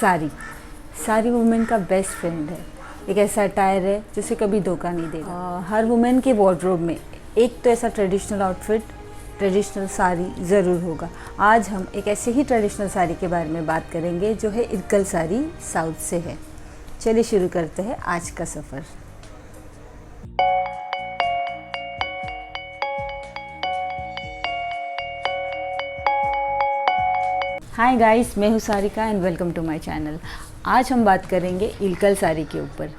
साड़ी सारी वुमेन का best friend है। एक ऐसा अटायर है जिसे कभी धोखा नहीं देगा। हर वुमेन के वार्डरोब में एक तो ऐसा ट्रेडिशनल आउटफिट, ट्रेडिशनल साड़ी ज़रूर होगा। आज हम एक ऐसे ही ट्रेडिशनल साड़ी के बारे में बात करेंगे जो है इल्कल साड़ी, साउथ से है। चलिए शुरू करते हैं आज का सफ़र। हाय गाइस, मैं हूँ Sarika and welcome to my channel. आज हम बात करेंगे इल्कल साड़ी के ऊपर।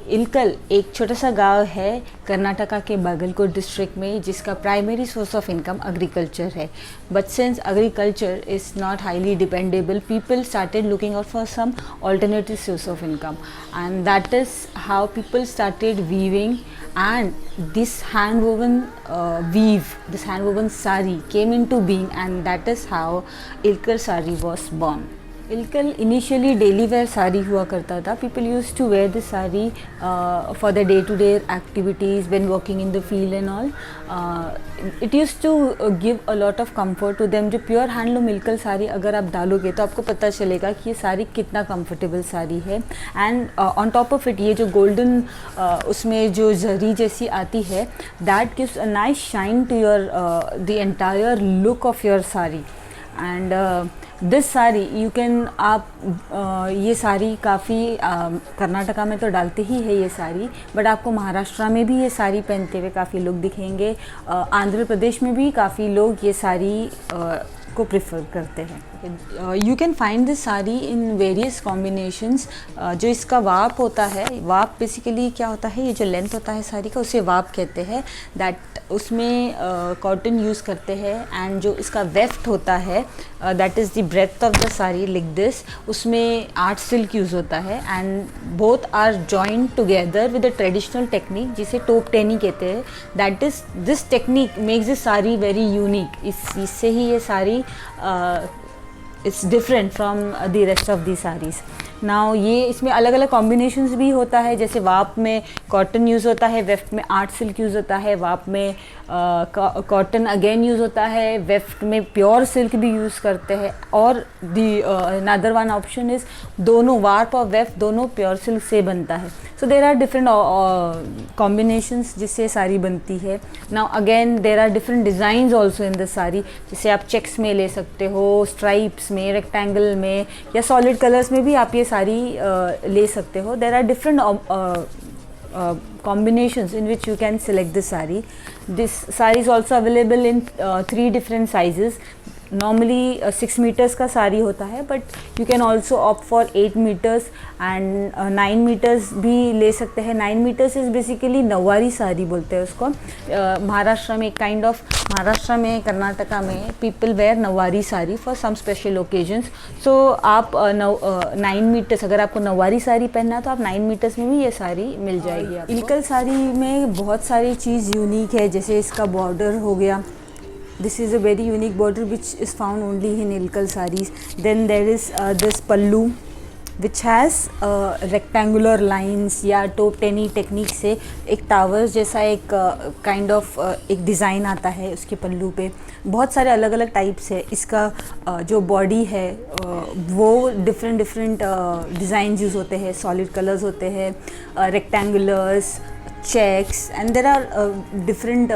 इल्कल एक छोटा सा गांव है कर्नाटका के बागलकोट डिस्ट्रिक्ट में, जिसका primary source of income agriculture है। But since agriculture is not highly dependable, people started looking out for some alternative source of income, and that is how people started weaving, and this hand woven sari came into being, and that is how Ilkal sari was born. Ilkal initially daily wear sari हुआ करता था। People used to wear this sari for their day-to-day activities when working in the field and all. It used to give a lot of comfort to them. जो pure handloom Ilkal sari अगर आप डालोगे तो आपको पता चलेगा कि ये साड़ी कितना कंफर्टेबल साड़ी है। And on top of it ये जो गोल्डन उसमें जो जरी जैसी आती है, that gives a nice shine to your the entire look of your sari. And this sari you can ये साड़ी काफ़ी कर्नाटका में तो डालते ही है ये साड़ी, बट आपको महाराष्ट्र में भी ये साड़ी पहनते हुए काफ़ी लोग दिखेंगे। आंध्र प्रदेश में भी काफ़ी लोग ये साड़ी को प्रेफर करते हैं। You can find this sari in various combinations. जो इसका वाप होता है, वाप बेसिकली क्या होता है, ये जो लेंथ होता है साड़ी का उसे वाप कहते हैं। दैट उसमें कॉटन यूज़ करते हैं, एंड जो इसका वेफ्ट होता है that is the breadth of the sari like this, उसमें आर्ट सिल्क यूज़ होता है, and both are joined together with a traditional technique जिसे टोप टेनी कहते हैं। That is this technique makes this sari very unique. इससे ही ये sari it's different from the rest of the saris. Now ये इसमें अलग अलग कॉम्बिनेशंस भी होता है, जैसे वाप में कॉटन यूज़ होता है, वेफ्ट में आर्ट सिल्क यूज़ होता है, वाप में कॉटन अगेन यूज़ होता है, वेफ्ट में प्योर सिल्क भी यूज़ करते हैं, और the another one option is दोनों वाप और वेफ्ट दोनों प्योर सिल्क से बनता है। So there are different combinations जिससे साड़ी बनती है। Now again there are different designs also in this sari, जिसे आप चेक्स में ले सकते हो, स्ट्राइप्स में, रेक्टेंगल में, या सॉलिड कलर्स में भी आप ये साड़ी ले सकते हो। There are different combinations in which you can select the saree. This saree is also available in 3 different sizes. Normally 6 meters का साड़ी होता है, but you can also opt for 8 meters and 9 meters भी ले सकते हैं। 9 meters is basically nauvari sari बोलते हैं उसको। महाराष्ट्र में महाराष्ट्र में, कर्नाटका में people wear nauvari sari for some special occasions. So आप 9 meters, अगर आपको नवारी साड़ी पहनना है तो आप 9 meters में भी ये साड़ी मिल जाएगी आपको। इल्कल साड़ी में बहुत सारी चीज़ यूनिक है, जैसे इसका बॉर्डर हो गया। This is a very unique border which is found only in Ilkal sarees. Then there is this pallu which has rectangular lines या टोप टेनी टेक्निक से एक टावर जैसा एक काइंड ऑफ एक डिज़ाइन आता है उसके पल्लू पे। बहुत सारे अलग अलग टाइप्स है। इसका जो बॉडी है वो डिफरेंट डिज़ाइन यूज़ होते हैं, सॉलिड कलर्स होते हैं, rectangulars, checks, and there are different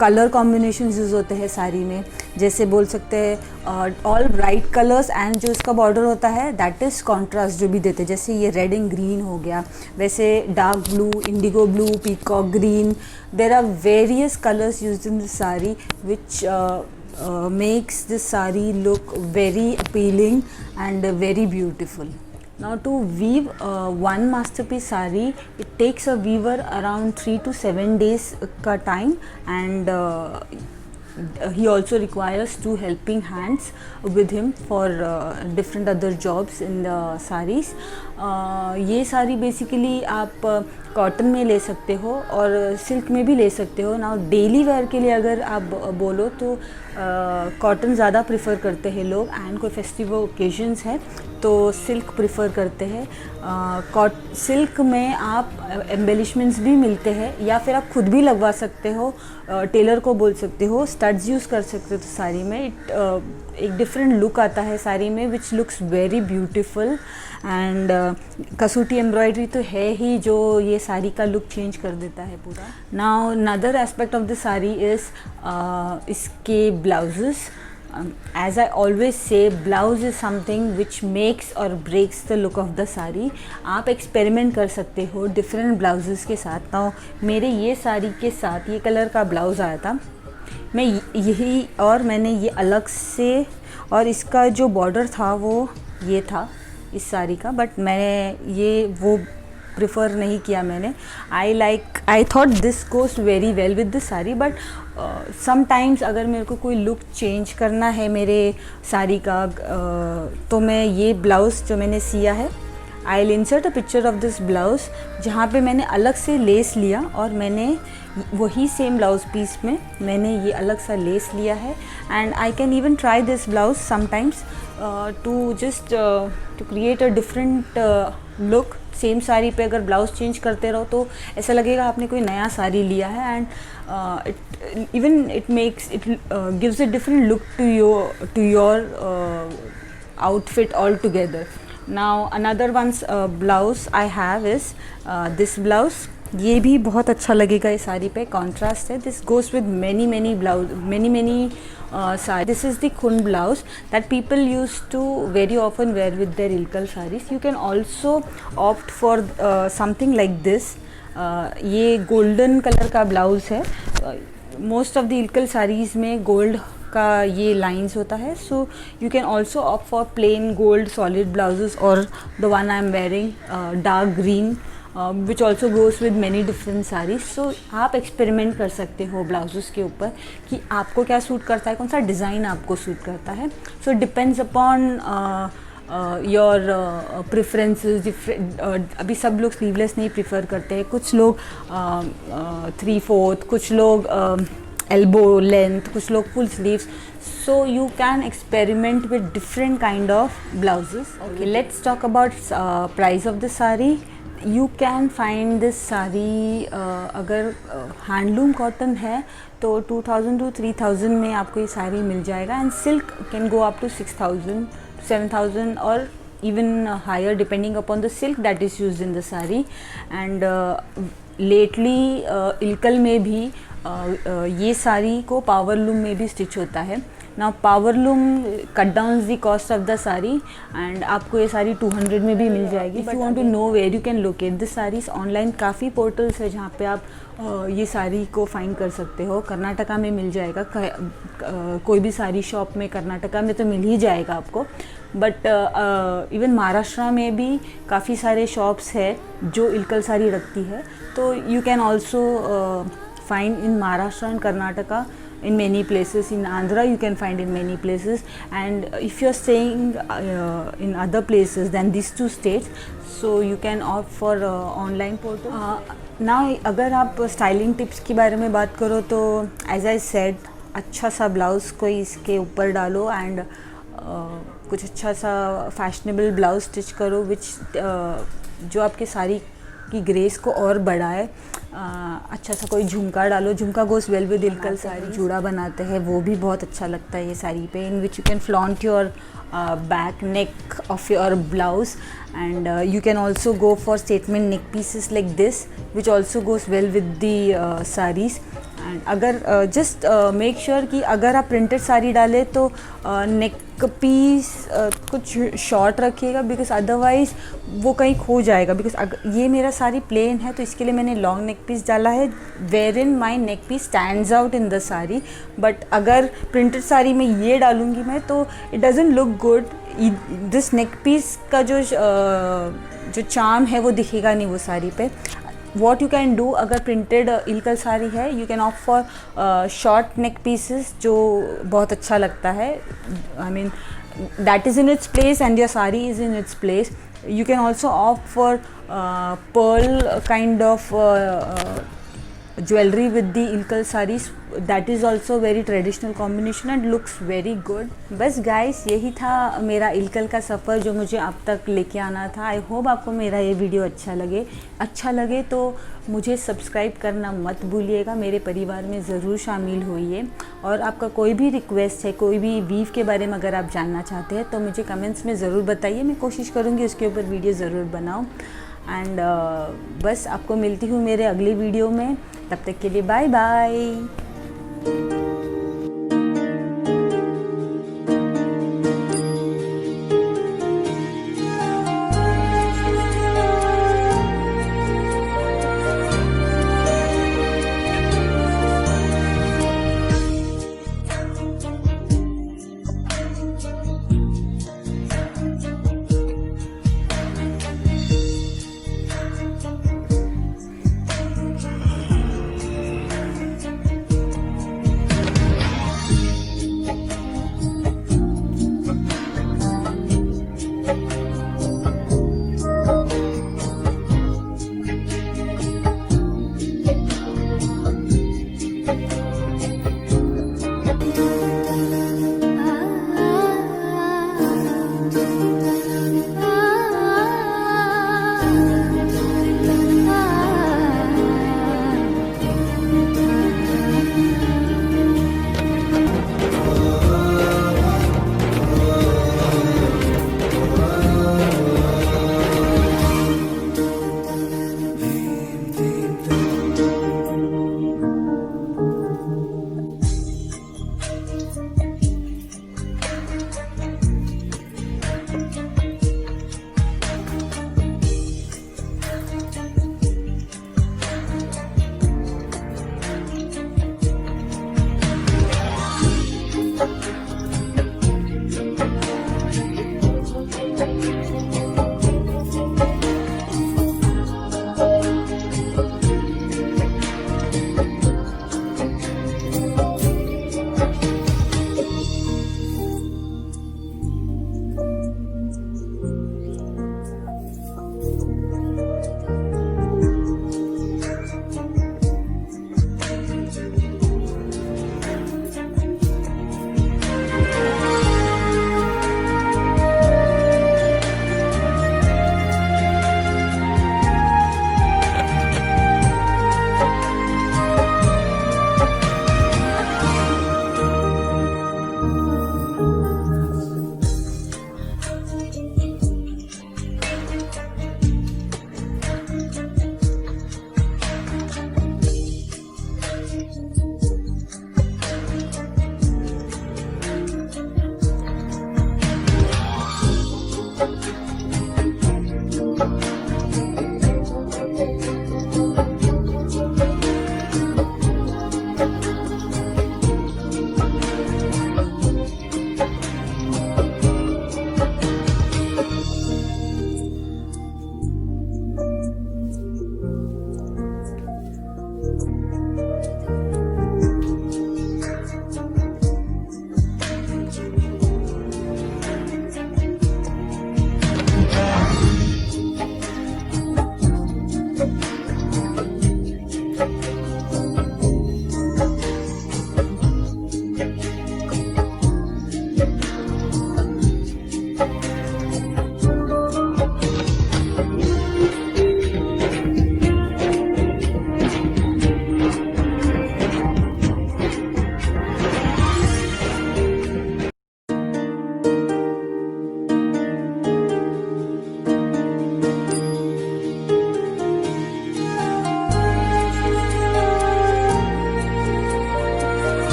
colour combinations use होते हैं साड़ी में। जैसे बोल सकते हैं ऑल ब्राइट कलर्स, एंड जो इसका बॉर्डर होता है दैट इज़ कॉन्ट्रास्ट जो भी देते हैं, जैसे ये रेड एंड ग्रीन हो गया, वैसे dark blue, indigo blue, peacock green. There are various colours used in this sari which makes this saree look very appealing and very beautiful. Now to weave one masterpiece saree, it takes a weaver around 3 to 7 days ka time, and he also requires 2 helping hands with him for different other jobs in the sarees. ये sari basically आप cotton में ले सकते हो और silk में भी ले सकते हो। ना डेली वेयर के लिए अगर आप बोलो तो कॉटन ज़्यादा प्रेफर करते हैं लोग, एंड कोई फेस्टिवल ओकेजन्स है तो सिल्क प्रेफर करते हैं। सिल्क में आप एम्बेलिशमेंट्स भी मिलते हैं, या फिर आप खुद भी लगवा सकते हो, टेलर को बोल सकते हो, स्टड्स यूज़ कर सकते हो साड़ी में। एक डिफरेंट लुक आता है साड़ी में which looks very beautiful and Kasuti embroidery तो है ही जो ये साड़ी का लुक चेंज कर देता है पूरा. Now another aspect of the sari is इसके blouses. As I always say, blouse is something which makes or breaks the look of the sari. आप एक्सपेरिमेंट कर सकते हो डिफरेंट ब्लाउजेस के साथ. ना मेरे ये साड़ी के साथ ये कलर का ब्लाउज़ आया था, मैं यही और मैंने ये अलग से, और इसका जो बॉर्डर था वो ये था इस साड़ी का, बट मैंने ये वो प्रिफ़र नहीं किया मैंने. I thought this goes very well with the sari, but sometimes अगर मेरे को कोई लुक चेंज करना है मेरे साड़ी का तो मैं ये ब्लाउज़ जो मैंने सिया है, I will insert a picture of this blouse जहाँ पे मैंने अलग से लेस लिया और मैंने वही सेम ब्लाउज़ पीस में मैंने ये अलग सा लेस लिया है. And I can even try this blouse sometimes to just to create a different look. Same sari पे अगर ब्लाउज़ चेंज करते रहो तो ऐसा लगेगा आपने कोई नया साड़ी लिया है. And it makes it gives a different look to your outfit altogether. Now another one's blouse I have is this blouse. ये भी बहुत अच्छा लगेगा इस साड़ी पे, कॉन्ट्रास्ट है. This goes with many blouse, many sari. This is the खुन blouse that people used to very often wear with their ilkal sarees. You can also opt for something like this. ये गोल्डन कलर का blouse है. Most of the Ilkal saris में gold का ये lines होता है. So you can also opt for plain gold solid blouses और the one I am wearing dark green which also goes with many different saris. So आप experiment कर सकते हो ब्लाउजेस के ऊपर कि आपको क्या सूट करता है, कौन सा डिज़ाइन आपको सूट करता है. So depends upon your preferences. अभी सब लोग स्लीवलेस नहीं प्रीफर करते हैं, कुछ लोग 3/4, कुछ लोग elbow length, कुछ लोग full sleeves. So you can experiment with different kind of blouses. Okay, let's talk about price of the sari. You can find this sari अगर हैंडलूम कॉटन है तो 2000 to 3000 में आपको ये साड़ी मिल जाएगा. And silk can go up to 6000, 7000 और even higher depending upon the silk that is used in the sari. And lately Ilkal में भी ये साड़ी को पावर लूम में भी स्टिच होता है. ना power loom cut down the cost of the sari and आपको ये साड़ी 200 में भी मिल जाएगी. If you want to know where you can locate this saris, online काफ़ी पोर्टल्स है जहाँ पे आप ये साड़ी को फाइंड कर सकते हो. कर्नाटका में मिल जाएगा, कोई भी साड़ी शॉप में कर्नाटका में तो मिल ही जाएगा आपको. बट इवन महाराष्ट्र में भी काफ़ी सारे शॉप्स है जो इल्कल साड़ी रखती है. तो you can also find in Maharashtra and Karnataka in many places. In Andhra you can find in many places. And if you're staying in other places than these two states, so you can opt for online portal. Now अगर आप styling tips के बारे में बात करो तो as I said, अच्छा सा ब्लाउज़ कोई इसके ऊपर डालो एंड कुछ अच्छा सा फैशनेबल ब्लाउज स्टिच करो विच जो आपके साड़ी की ग्रेस को और बढ़ाए. अच्छा सा कोई झुमका डालो, झुमका goes well with Ilkal sari. जूड़ा बनाते हैं वो भी बहुत अच्छा लगता है ये साड़ी पे, in which you can flaunt your back neck of your blouse. And you can also go for statement neck pieces like this which also goes well with the sarees. And अगर just make sure कि अगर आप printed sari डालें तो neck piece कुछ short रखिएगा because otherwise वो कहीं खो जाएगा. because ये मेरा साड़ी plain है तो इसके लिए मैंने long neck piece डाला है wherein my neck piece stands out in the sari. but अगर printed साड़ी में ये डालूँगी मैं तो it doesn't look good. This neck piece का जो चार्म है वो दिखेगा नहीं वो साड़ी पे. वॉट यू कैन डू, अगर प्रिंटेड इल्कल साड़ी है you can opt for short neck pieces जो बहुत अच्छा लगता है. I mean that is in its place and your sari is in its place. You can also opt for pearl kind of jewellery with the Ilkal saris, that is also very traditional combination and looks very good. बस guys यही था मेरा इल्कल का सफ़र जो मुझे आप तक लेके आना था। आई होप आपको मेरा ये वीडियो अच्छा लगे तो मुझे सब्सक्राइब करना मत भूलिएगा, मेरे परिवार में ज़रूर शामिल होइए। और आपका कोई भी रिक्वेस्ट है, कोई भी वीव के बारे में अगर आप जानना चाहते हैं तो मुझे कमेंट्स में ज़रूर बताइए, मैं कोशिश करूँगी उसके ऊपर वीडियो ज़रूर बनाऊँ। एंड बस आपको मिलती हूँ मेरे अगले वीडियो में, तब तक के लिए बाय बाय। Thank you.